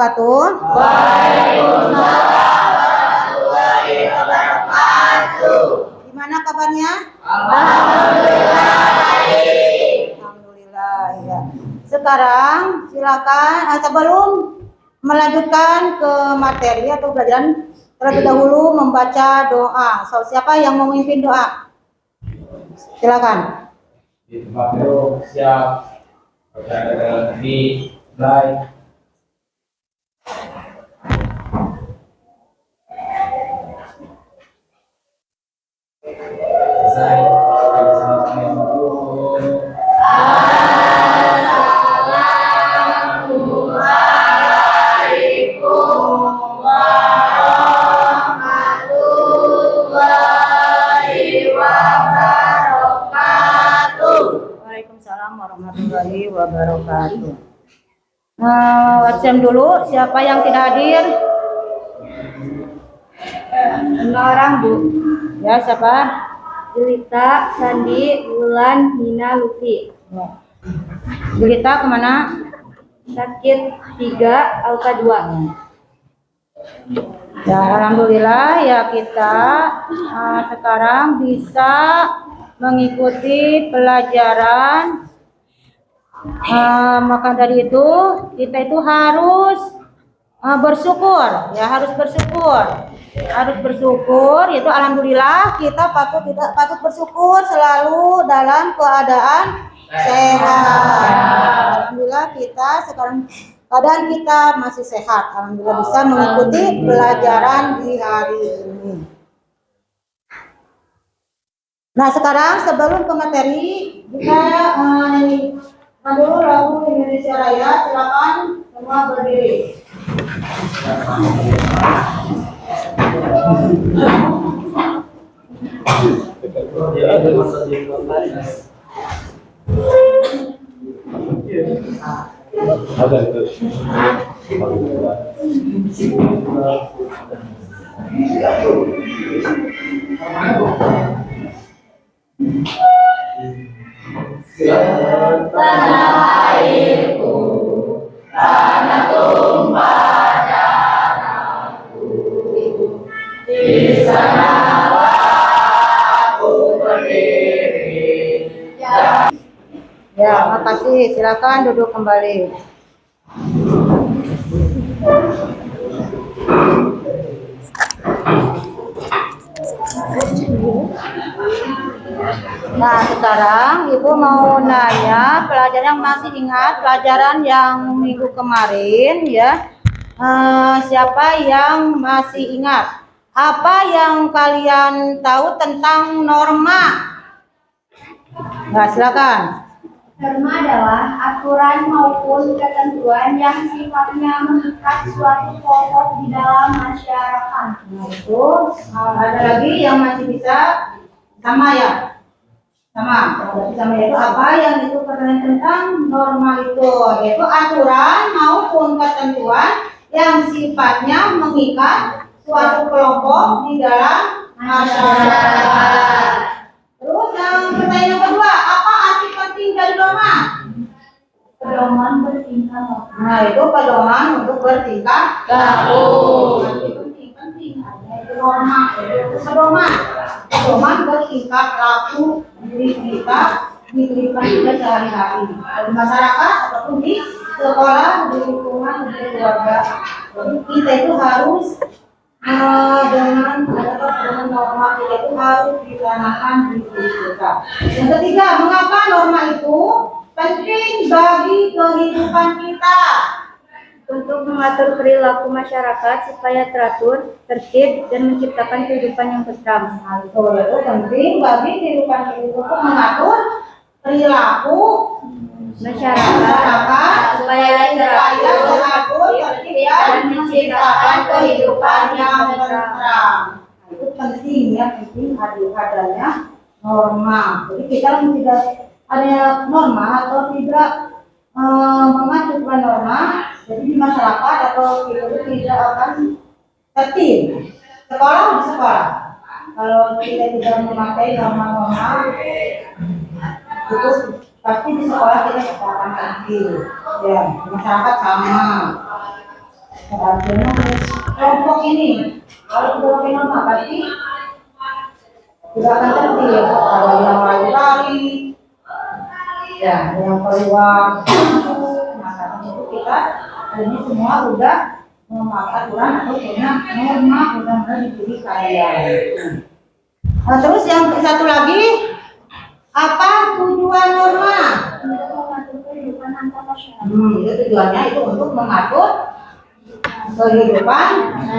wabarakatuh. Waalaikumsalam warahmatullahi wabarakatuh. Gimana kabarnya? Alhamdulillah baik. Alhamdulillah ya. Sekarang silakan sebelum melanjutkan ke materi atau pelajaran terlebih dahulu membaca doa. So, siapa yang mau memimpin doa? Silakan. Di tempat duduk siap. Berada dalam diri mulai. Selesai. Assalamualaikum warahmatullahi wabarakatuh. Waalaikumsalam warahmatullahi wabarakatuh. Absen dulu, siapa yang tidak hadir? 5 orang, Bu. Ya, siapa? Jelita, Sandi, Wulan, Nina, Lufi. Ya. Julita kemana? Sakit 3, Alka 2. Ya, alhamdulillah ya kita sekarang bisa mengikuti pelajaran. Maka dari itu kita itu harus bersyukur, ya harus bersyukur, yaitu alhamdulillah kita patut bersyukur selalu dalam keadaan sehat. Alhamdulillah kita sekarang keadaan kita masih sehat, alhamdulillah bisa mengikuti pelajaran di hari ini. Nah sekarang sebelum ke materi kita dulu lagu Indonesia Raya, silakan semua berdiri. Tanah airku, tanah tumpah darahku, di sanalah aku berdiri. Ya, makasih. Silakan duduk kembali. Nah, sekarang Ibu mau nanya pelajaran yang masih ingat pelajaran yang minggu kemarin ya. Siapa yang masih ingat? Apa yang kalian tahu tentang norma? Nah, silakan. Norma adalah aturan maupun ketentuan yang sifatnya mengikat suatu kelompok di dalam masyarakat. Nah, itu ada lagi yang masih bisa sama ya? Sama. Sama itu apa yang itu pertanyaan tentang norma itu? Yaitu aturan maupun ketentuan yang sifatnya mengikat suatu kelompok di dalam masyarakat. Terus yang pertanyaan yang kedua, apa arti penting dari norma? Pedoman bertingkah laku. Nah, itu pedoman untuk bertingkah laku. Penting. Itu norma, itu pedoman bertingkah laku diri kita di kehidupan kita sehari-hari di masyarakat ataupun di sekolah, di lingkungan, di keluarga. Jadi kita itu harus dengan norma kita itu harus ditanamkan di diri kita. Yang ketiga, mengapa norma itu penting bagi kehidupan kita? Untuk mengatur perilaku masyarakat supaya teratur, tertib, dan menciptakan kehidupan yang tentram. Nah, itu penting bagi kehidupan kita untuk mengatur perilaku masyarakat supaya teratur, tertib, dan menciptakan kehidupan yang tentram. Itu penting ya, penting adanya norma. Jadi kita tidak ada norma atau tidak mengacu pada norma, jadi di masyarakat atau kita itu tidak akan tertib. Sekolah di sekolah, kalau kita tidak memakai norma-norma itu pasti di sekolah kita akan tertib. Ya, di masyarakat sama. Artinya kelompok ini kalau sudah pakai norma berarti tidak akan tertib. Ada yang lari-lari, ya, ada yang keluar. Nah, karena itu kita ini semua udah memakai aturan atau punya norma benar-benar diri kalian. Nah, terus yang satu lagi, apa tujuan norma? Untuk mengatur kehidupan antar masyarakat. Itu tujuannya itu untuk mengatur kehidupan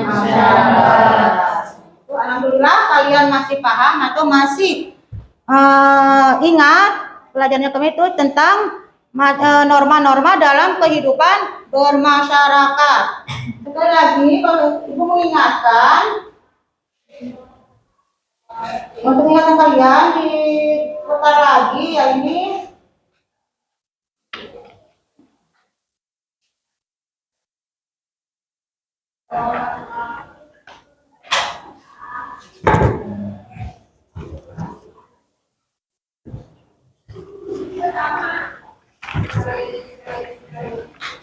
masyarakat. Itu alhamdulillah kalian masih paham atau masih ingat pelajarannya kami itu tentang norma-norma dalam kehidupan bermasyarakat. Sekali lagi kalau ibu mengingatkan untuk mengingatkan kalian diputar lagi ya ini.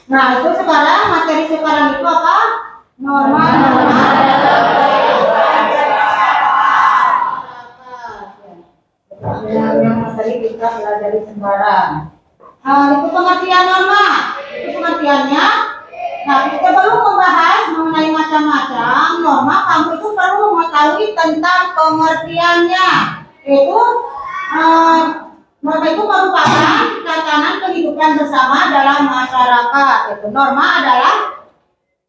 Nah, itu sekarang materi sekarang itu apa? Norma-norma yang tadi kita pelajari sembarang. Nah, itu pengertian norma. Itu pengertiannya. Nah, kita baru membahas mengenai macam-macam norma. Kamu itu perlu mengetahui tentang pengertiannya. Itu norma itu merupakan tatanan kehidupan bersama dalam masyarakat. Itu norma adalah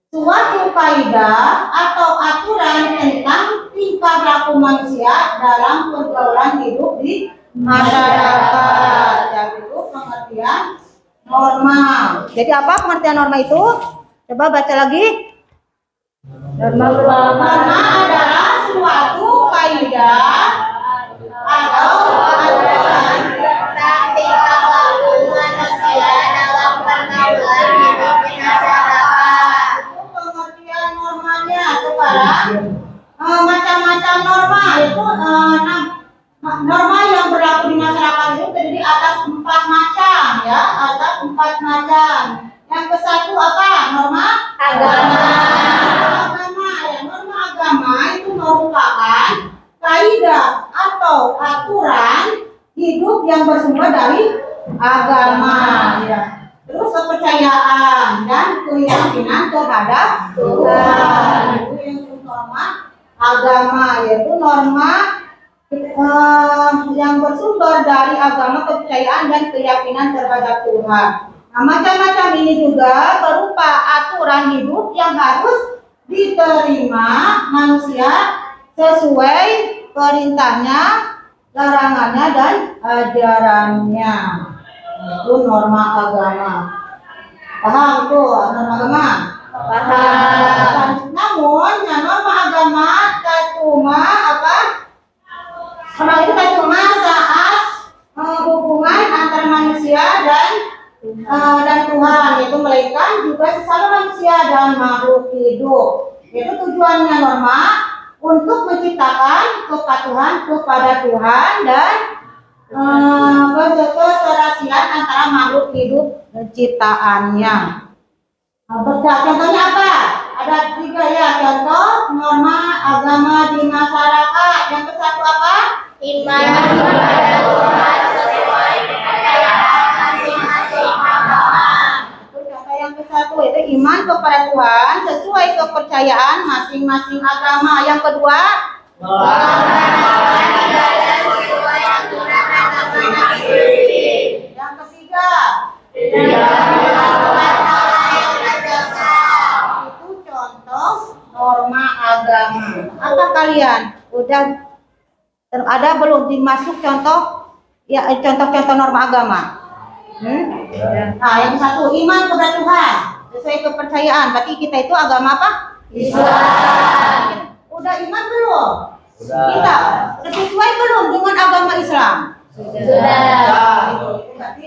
suatu kaidah atau aturan tentang tingkah laku manusia dalam pergaulan hidup di masyarakat. Jadi itu pengertian norma. Jadi apa pengertian norma itu? Coba baca lagi. Norma adalah suatu kaidah atau aturan Tentang tingkah laku manusia dalam pergaulan hidup di masyarakat. itu pengertian normanya. Sekarang macam-macam norma itu norma yang berlaku di masyarakat itu terdiri atas 4 macam ya, atas 4 macam. Yang ke satu apa? Norma Agama. Agama ya, norma agama itu merupakan kaidah atau aturan hidup yang bersumber dari agama ya. Terus kepercayaan dan keyakinan terhadap Tuhan. Itu yang norma agama, yaitu norma yang bersumber dari agama, kepercayaan dan keyakinan terhadap Tuhan. Nah, macam-macam ini juga berupa aturan hidup yang harus diterima manusia sesuai perintahnya, larangannya dan ajarannya. Itu norma agama. Paham itu norma agama? Paham. Namun norma agama cuma apa? Norma itu cuma saat hubungan antara manusia dan Tuhan, yaitu melainkan juga sesama manusia dan makhluk hidup. Itu tujuannya norma untuk menciptakan kepatuhan kepada Tuhan dan keserasian antara makhluk hidup ciptaannya. Contohnya apa? Ada 3 ya contoh norma agama di masyarakat. Yang ke satu apa? Iman kepada Tuhan sesuai kepercayaan masing-masing agama. Contoh yang ke satu itu iman kepada Tuhan sesuai kepercayaan masing-masing agama. Yang kedua, Melakukan ibadah sesuai aturan agama masing-masing. yang ketiga, Tidak melakukan hal yang menyesalkan. itu contoh norma agama. Apa kalian udah ada belum dimasuk contoh ya contoh-contoh norma agama? Nah, yang satu iman kepada Tuhan sesuai kepercayaan. Berarti kita itu agama apa? Islam. Udah iman belum? Sudah. Kita sesuai belum dengan agama Islam? Sudah. Nah, itu berarti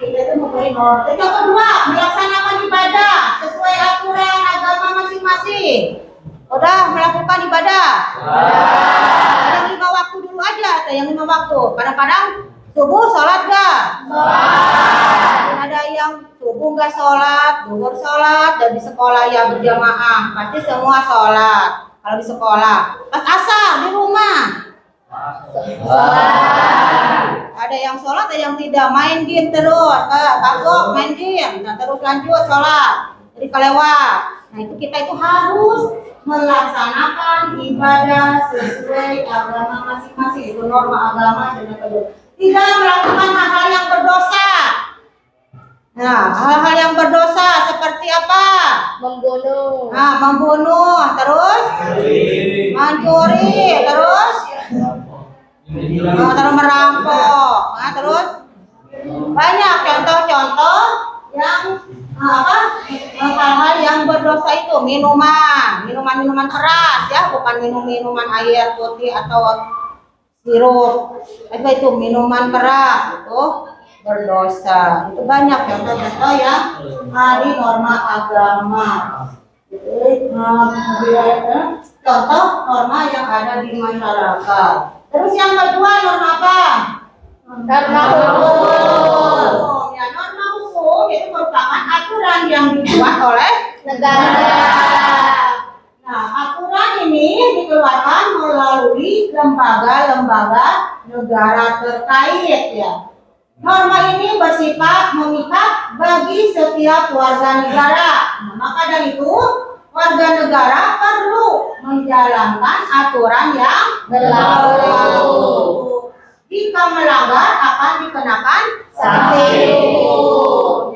kita itu memberi norma. Yang kedua, melaksanakan ibadah sesuai aturan agama masing-masing. Udah melakukan ibadah? Yang 5 waktu dulu aja, atau yang 5 waktu. Kadang-kadang subuh sholat gak? Ada yang subuh subuh nggak sholat, zuhur sholat, dan di sekolah ya berjamaah pasti semua sholat. Kalau di sekolah, pas asar di rumah ada yang sholat, ada yang tidak, main game terus, kagok main game, nah terus lanjut sholat, jadi kelewat. Nah itu kita itu harus melaksanakan ibadah sesuai agama masing-masing, itu norma agama dan kedua. Tidak melakukan hal-hal yang berdosa. Nah, hal-hal yang berdosa seperti apa? Membunuh. Nah, membunuh, terus mencuri, terus terus merampok. Nah, terus banyak contoh-contoh yang hal-hal yang berdosa itu, minuman keras ya, bukan minuman air putih atau sirup. Itu minuman keras itu berdosa. Itu banyak contoh-contoh yang dari norma agama. Contoh norma yang ada di masyarakat. Terus yang kedua norma apa? Norma hukum. Ya, norma hukum itu merupakan aturan yang dibuat oleh Negara. Nah, aturan ini dikeluarkan melalui lembaga-lembaga negara terkait ya. Norma ini bersifat mengikat bagi setiap warga negara. Nah, maka dari itu warga negara perlu menjalankan aturan yang Berlaku. Jika melanggar akan dikenakan Sanksi.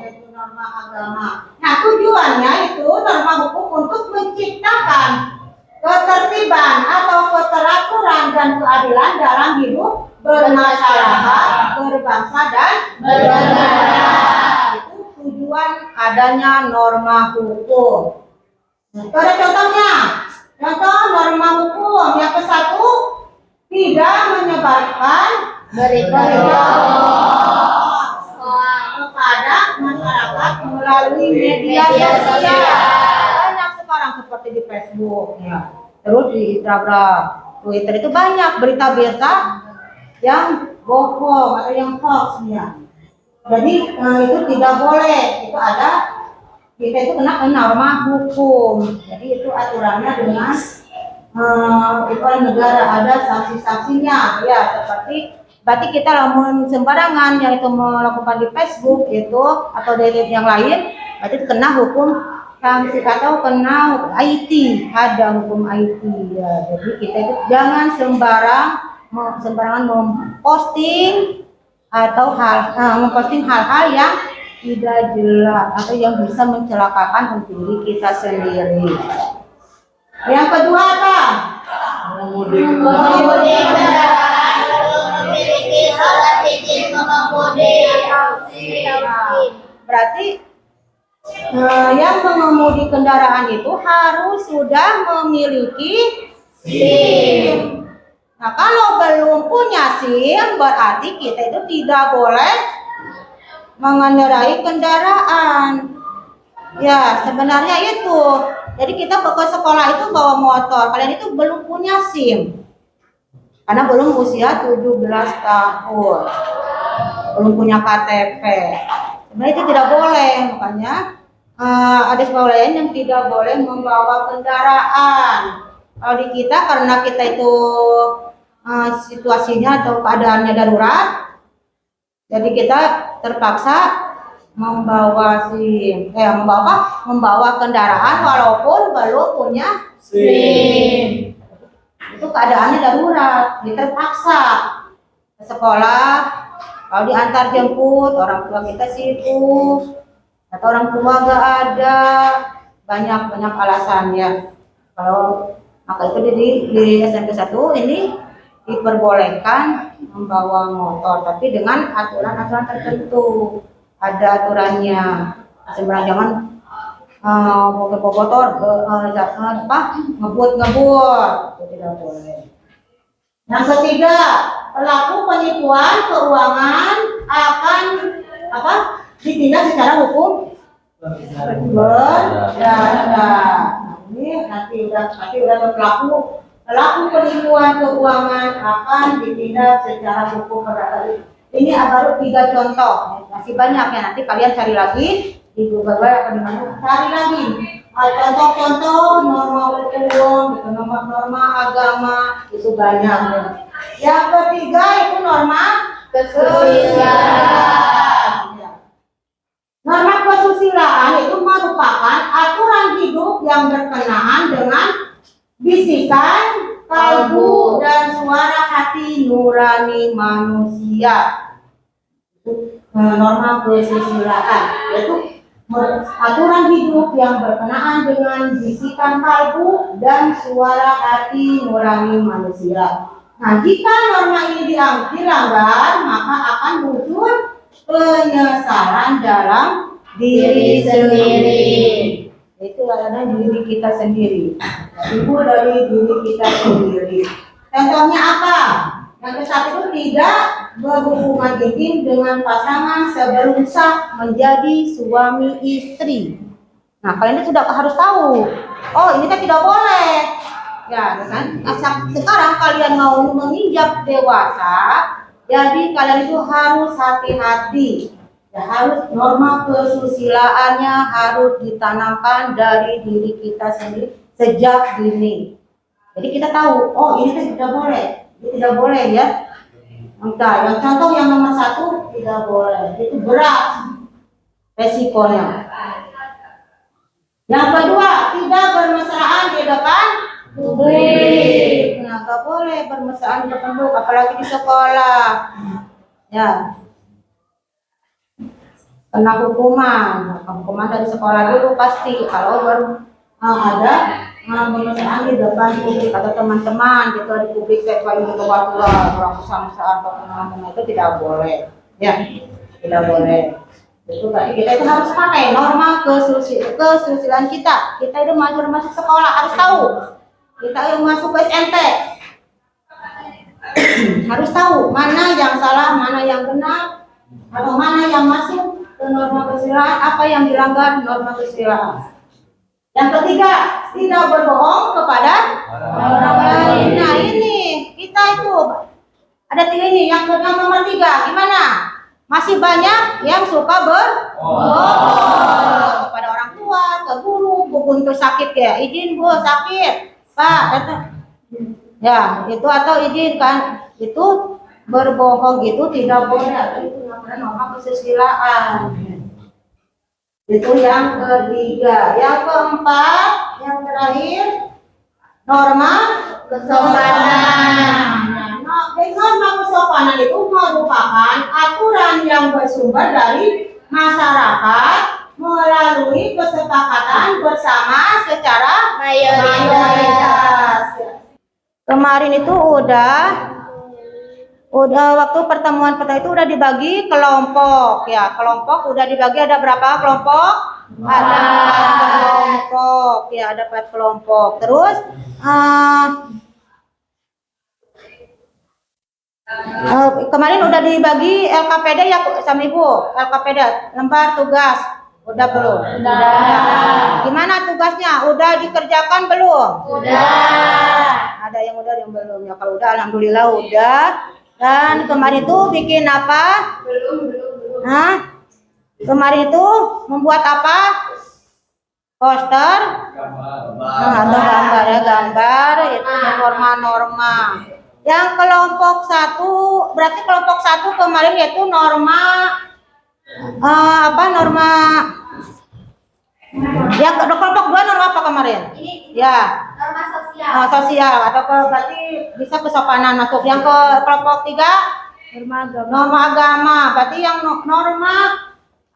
yaitu norma agama. Nah, tujuannya itu norma hukum untuk menciptakan ketertiban atau keteraturan dan keadilan dalam hidup bermasyarakat, berbangsa dan Bernegara. Itu tujuan adanya norma hukum. Nah, itu ada contohnya. Contoh norma hukum yang ke satu, tidak menyebarkan Berita kepada masyarakat melalui media sosial. Banyak sekarang seperti di Facebook ya. Terus di Instagram, Twitter itu banyak berita-berita yang bohong atau yang hoax ya. Jadi itu tidak boleh. Itu ada, kita itu kena norma hukum. Jadi itu aturannya dengan itu negara, ada sanksi-sanksinya ya, seperti berarti kita lamun sembarangan yang itu melakukan di Facebook itu atau dari yang lain, berarti itu kena hukum sanksi atau kena IT, ada hukum IT ya. Jadi kita itu jangan sembarangan memposting atau memposting hal-hal yang tidak jelas atau yang bisa mencelakakan diri kita sendiri. Yang kedua apa? mengemudi kendaraan memiliki surat izin mengemudi. Berarti yang mengemudi kendaraan itu harus sudah memiliki SIM. Nah, kalau belum punya SIM berarti kita itu tidak boleh mengendarai kendaraan. Ya, sebenarnya itu. Jadi kita ke sekolah itu bawa motor. Kalian itu belum punya SIM. Karena belum usia 17 tahun. Belum punya KTP. Sebenarnya itu tidak boleh. Makanya ada sekolah lain yang tidak boleh membawa kendaraan. Kalau di kita karena kita itu situasinya atau keadaannya darurat. Jadi kita terpaksa membawa kendaraan walaupun belum punya SIM. Itu keadaannya darurat, kita terpaksa ke sekolah. Kalau diantar jemput orang tua kita sibuk atau orang tua gak ada, banyak alasannya. Kalau maka itu di SMP 1 ini diperbolehkan membawa motor, tapi dengan aturan-aturan tertentu. Ada aturannya, sembarangan motor ngebut itu tidak boleh. Yang ketiga, pelaku penipuan keuangan akan ditindak secara hukum berdata. Ini nanti udah pelaku penipuan keuangan akan ditindak secara hukum berdata. Ini baru 3 contoh, masih banyak ya, nanti kalian cari lagi Ibu bapak akan dibantu cari lagi. Contoh-contoh norma hukum, gitu, norma agama itu banyak. Yang ketiga itu norma kesusilaan. Norma kesusilaan itu merupakan aturan hidup yang berkenaan dengan bisikan, kalbu, dan suara hati nurani manusia. Itu norma kesusilaan, yaitu aturan hidup yang berkenaan dengan bisikan kalbu dan suara hati nurani manusia. Nah, jika norma ini dilanggar, maka akan muncul penyesalan dalam diri sendiri. Itu adalah diri kita sendiri. Timbul dari diri kita sendiri. Contohnya apa? Yang satu itu tidak berhubungan intim dengan pasangan sebelum sah menjadi suami istri. Nah, kalian itu sudah harus tahu. Oh, ini kan tidak boleh. Ya, kan? Sekarang kalian mau menginjak dewasa, jadi kalian itu harus hati-hati. Ya, harus norma kesusilaannya harus ditanamkan dari diri kita sendiri sejak dini. Jadi kita tahu, oh ini kan tidak boleh. Tidak boleh ya. Entah, yang contoh yang nomor 1 tidak boleh. Itu berat resikonya. Yang kedua, tidak bermesraan di depan publik. Nah, nggak boleh bermesraan di depan publik, apalagi di sekolah. Ya. Kena hukuman dari sekolah dulu pasti. Kalau baru ada pemeriksaan di depan publik atau teman-teman gitu di publik kayak paling tua orang sama atau teman-teman itu tidak boleh, ya tidak boleh. Itu tadi kita itu harus pakai norma kesusilaan kita. Kita itu masuk sekolah harus tahu. Kita yang masuk ke SMP harus tahu mana yang salah, mana yang benar, atau mana yang masuk ke norma kesusilaan, apa yang dilanggar norma kesusilaan. Yang ketiga, tidak berbohong kepada orang lain. Nah ini, kita itu ada 3 ini. Yang nomor 3, gimana? Masih banyak yang suka berbohong kepada orang tua, ke guru, untuk sakit ya. Izin bu, sakit. Pak, datang. Ya, itu atau izin kan. Itu berbohong itu tidak boleh. Itu namanya norma kesusilaan. Itu yang ketiga. Yang keempat, yang terakhir, norma kesopanan. Norma kesopanan itu merupakan aturan yang bersumber dari masyarakat melalui kesepakatan bersama secara mayoritas. Kemarin itu udah waktu pertemuan pertama itu udah dibagi kelompok ya, kelompok udah dibagi ada berapa kelompok? Ada 4 kelompok ya, ada 4 kelompok. Terus kemarin udah dibagi LKPD ya sama ibu, LKPD lembar tugas udah belum? Udah. Gimana tugasnya? Udah dikerjakan belum? Udah. Ada yang udah, yang belum ya. Kalau udah alhamdulillah udah. Dan kemarin itu bikin apa? Belum. Hah? Kemarin itu membuat apa? Poster? Atau gambar ya, gambar itu norma-norma. Yang kelompok 1, berarti kelompok 1 kemarin yaitu norma norma yang kelompok 2 norma apa kemarin? Ya. Norma sosial. Sosial atau berarti bisa kesopanan masuk. Yang ke kelompok 3 norma agama. Berarti yang norma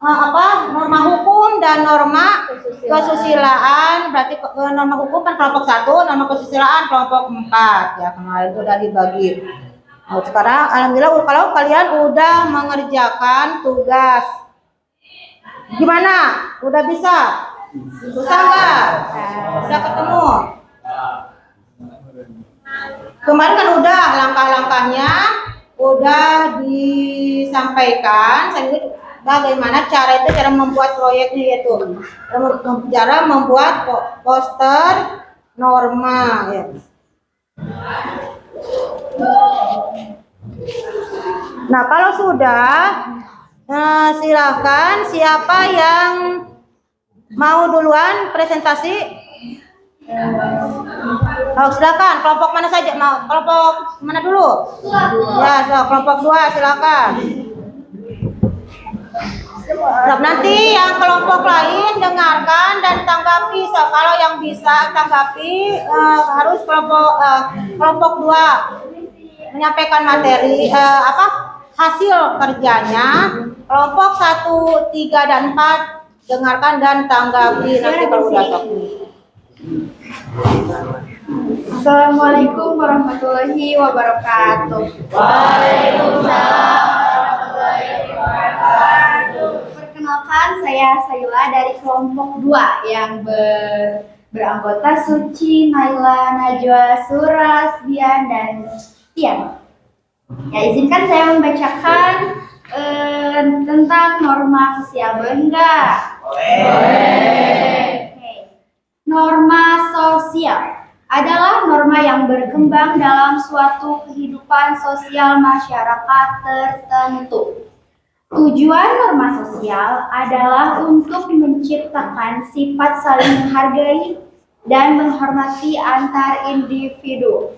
norma hukum dan norma kesusilaan. Berarti norma hukum kan kelompok 1, norma kesusilaan kelompok 4 ya, kemarin itu udah dibagi. Nah, sekarang alhamdulillah kalau kalian udah mengerjakan tugas, gimana? Udah bisa? Susah nggak? Udah ketemu? Kemarin kan udah langkah-langkahnya udah disampaikan. Bagaimana cara membuat proyeknya, yaitu cara membuat poster norma ya. Nah kalau sudah, silakan siapa yang Mau duluan presentasi? Oh, silakan. Kelompok mana saja? Mau kelompok mana dulu? Ya, so, kelompok 2 silakan. So, nanti yang kelompok lain dengarkan dan tanggapi. So, kalau yang bisa tanggapi harus kelompok 2 menyampaikan materi hasil kerjanya. Kelompok 1, 3 dan 4 dengarkan dan tanggapi nanti kalau udah selesai. Assalamualaikum warahmatullahi wabarakatuh. Waalaikumsalam warahmatullahi wabarakatuh. Perkenalkan, saya Sayula dari kelompok 2 yang beranggota Suci, Naila, Najwa, Suras, Dian, dan Tian. Ya, izinkan saya membacakan tentang norma sosial, boleh enggak? Boleh. Norma sosial adalah norma yang berkembang dalam suatu kehidupan sosial masyarakat tertentu. Tujuan norma sosial adalah untuk menciptakan sifat saling menghargai dan menghormati antar individu.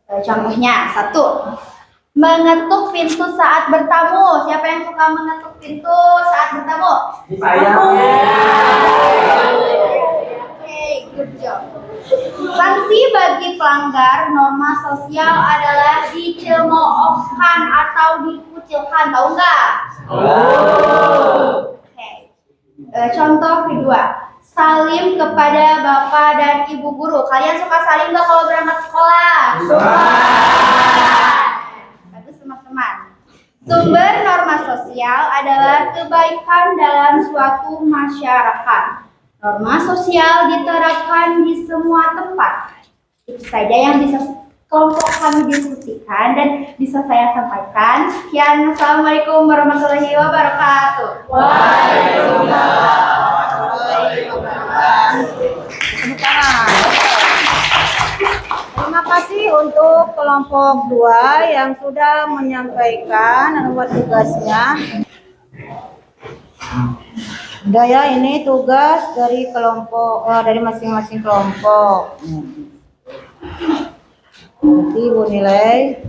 Contohnya, 1. Mengetuk pintu saat bertamu. Siapa yang suka mengetuk pintu saat bertamu? Saya. Good job. Sanksi bagi pelanggar norma sosial adalah dicemoohkan atau dikucilkan, tahu nggak? Oke. Contoh kedua, salim kepada bapak dan ibu guru. Kalian suka salim nggak kalau berangkat sekolah? Suka. Bagus teman-teman. Sumber norma sosial adalah kebaikan dalam suatu masyarakat. Norma sosial diterapkan di semua tempat. Itu saja yang bisa kelompok kami diskusikan dan bisa saya sampaikan. Sekian, Assalamualaikum warahmatullahi wabarakatuh. Waalaikumsalam warahmatullahi wabarakatuh. Terima kasih untuk kelompok 2 yang sudah menyampaikan buat tugasnya. Udah ya, ini tugas dari kelompok dari masing-masing kelompok. Nanti Ibu nilai.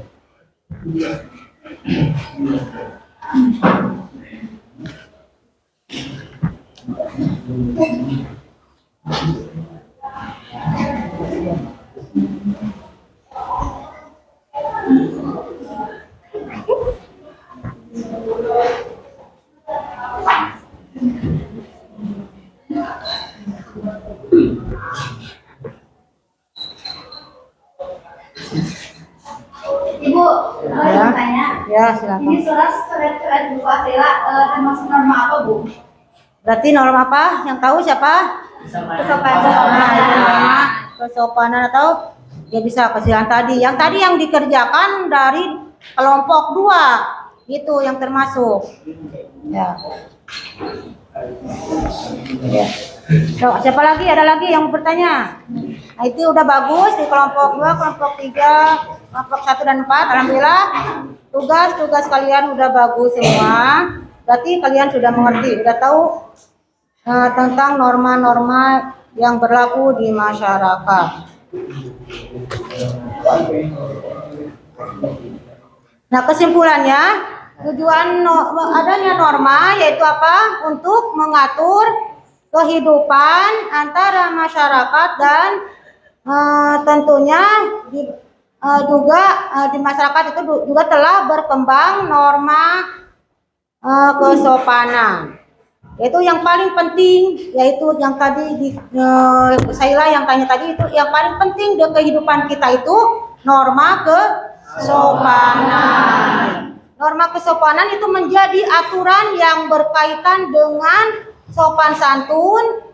Ibu, boleh tanya? Ya, silakan. Ini surat Bu Fasila termasuk norma apa, Bu? Berarti norma apa? Yang tahu siapa? Kesopanan. Nah, itu norma kesopanan atau ya bisa kesilan tadi. Yang tadi yang dikerjakan dari kelompok 2 itu yang termasuk. Ya. Ya. So, siapa lagi? Ada lagi yang bertanya? Nah, itu udah bagus di kelompok 2, kelompok 3, kelompok 1 dan 4. Alhamdulillah tugas kalian udah bagus semua. Berarti kalian sudah mengerti, sudah tahu tentang norma-norma yang berlaku di masyarakat. Nah, kesimpulannya, tujuan adanya norma yaitu apa? Untuk mengatur kehidupan antara masyarakat dan tentunya juga di masyarakat itu juga telah berkembang norma kesopanan. Yaitu yang paling penting, yaitu yang tadi Sayla yang tanya tadi, itu yang paling penting di kehidupan kita itu norma kesopanan. Norma kesopanan itu menjadi aturan yang berkaitan dengan sopan santun,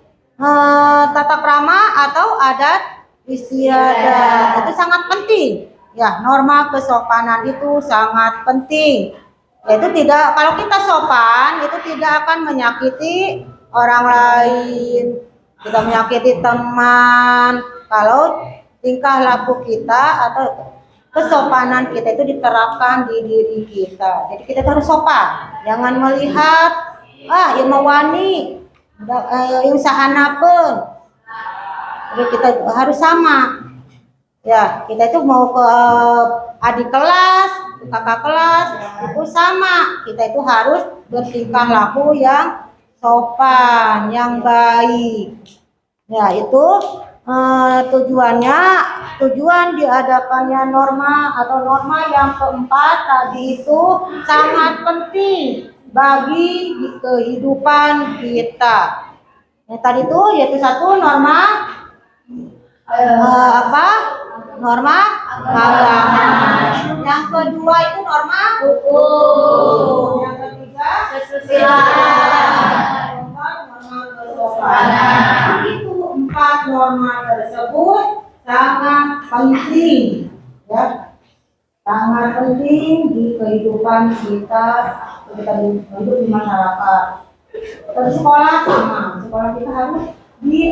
tata krama atau adat istiadat. Itu sangat penting. Ya, norma kesopanan itu sangat penting. Yaitu tidak, kalau kita sopan itu tidak akan menyakiti orang lain, tidak menyakiti teman. Kalau tingkah laku kita atau kesopanan kita itu diterapkan di diri kita. Jadi kita harus sopan. Jangan melihat ilmu wani usahanapeun. Jadi kita harus sama. Ya, kita itu mau ke adik kelas, kakak kelas, itu sama. Kita itu harus bertingkah laku yang sopan, yang baik. Ya, itu tujuan diadakannya norma atau norma yang keempat tadi itu sangat penting bagi kehidupan kita. Yang tadi itu yaitu satu norma norma agama. Yang kedua itu norma hukum. Yang ketiga kesusilaan. Norma kesopanan. Itu 4 norma tersebut sangat penting, ya, sangat penting di kehidupan kita hidup di masyarakat. Di sekolah sama, sekolah kita harus di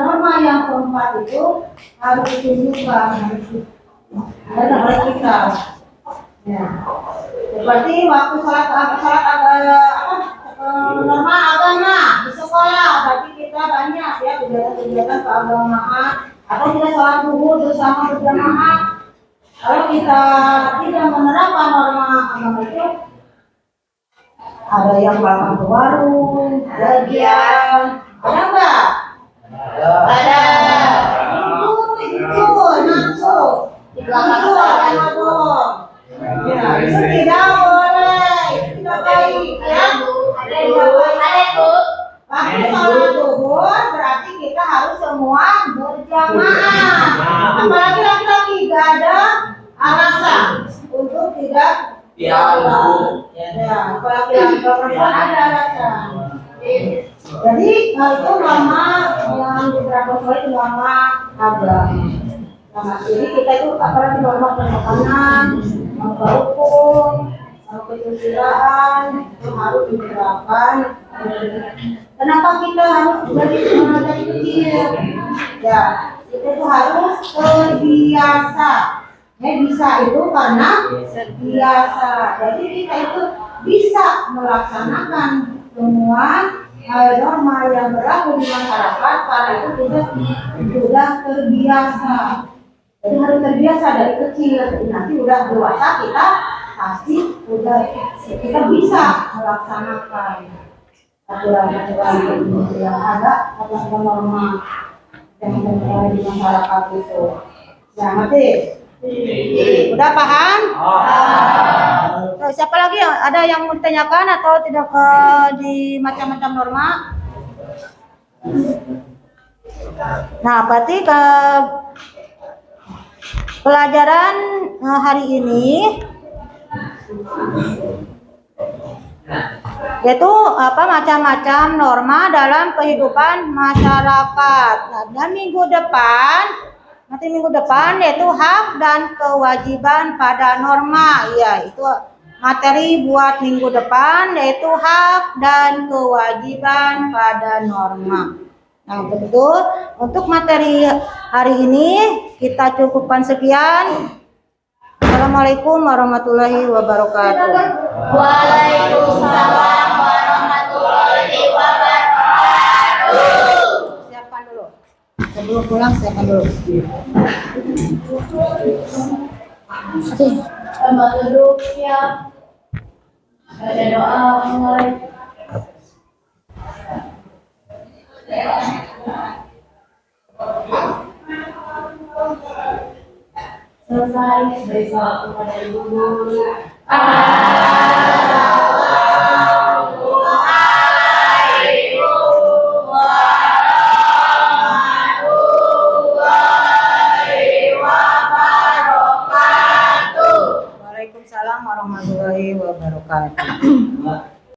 norma yang keempat itu harus ditunjukkan oleh kita. Ya. Seperti waktu sholat norma agama di sekolah, berarti kita banyak ya kegiatan-kegiatan keagamaan atau kita sholat zuhur bersama berjamaah. Kalau kita tidak menerapkan norma agama itu, ada yang makan ke warung, jajan, ada enggak? Ada. Itu nafsu. Di belakang sana dong. Ya, itu tidak boleh, itu tidak baik ya. Ada Bu. Waktu sholat zuhur berarti kita harus semua berjamaah. Apalagi laki-laki tidak ada alasan untuk tidak sholat. Ya, apalagi laki-laki perempuan ada alasan. Jadi itu norma yang diterapkan oleh norma agama. Nah, jadi kita itu apalagi norma persopanan, norma hukum, norma kesusilaan itu harus diterapkan. Kenapa kita harus dari kecil? Ya, kita itu harus terbiasa. Bisa itu karena terbiasa. Jadi kita itu bisa melaksanakan semua norma yang berlaku di masyarakat karena itu kita sudah terbiasa. Jadi harus terbiasa dari kecil. Nanti udah dewasa kita pasti kita bisa melaksanakan aturan-aturan yang ada atas norma yang ada di masyarakat itu. Ya, ngerti? Udah paham? Siapa lagi ada yang mau ditanyakan atau tidak di macam-macam norma? Nah, berarti ke pelajaran hari ini yaitu macam-macam norma dalam kehidupan masyarakat. Nah, dan minggu depan yaitu hak dan kewajiban pada norma. Ya, itu materi buat minggu depan yaitu hak dan kewajiban pada norma. Nah, betul. Untuk materi hari ini kita cukupkan sekian. Assalamualaikum warahmatullahi wabarakatuh. Waalaikumsalam warahmatullahi wabarakatuh. Siapkan dulu. Sebelum pulang siapkan dulu. Selamat duduk siap. Ada doa mulai. Selesai beri salam kepada ibu guru. Waalaikumsalam warahmatullahi wabarakatuh.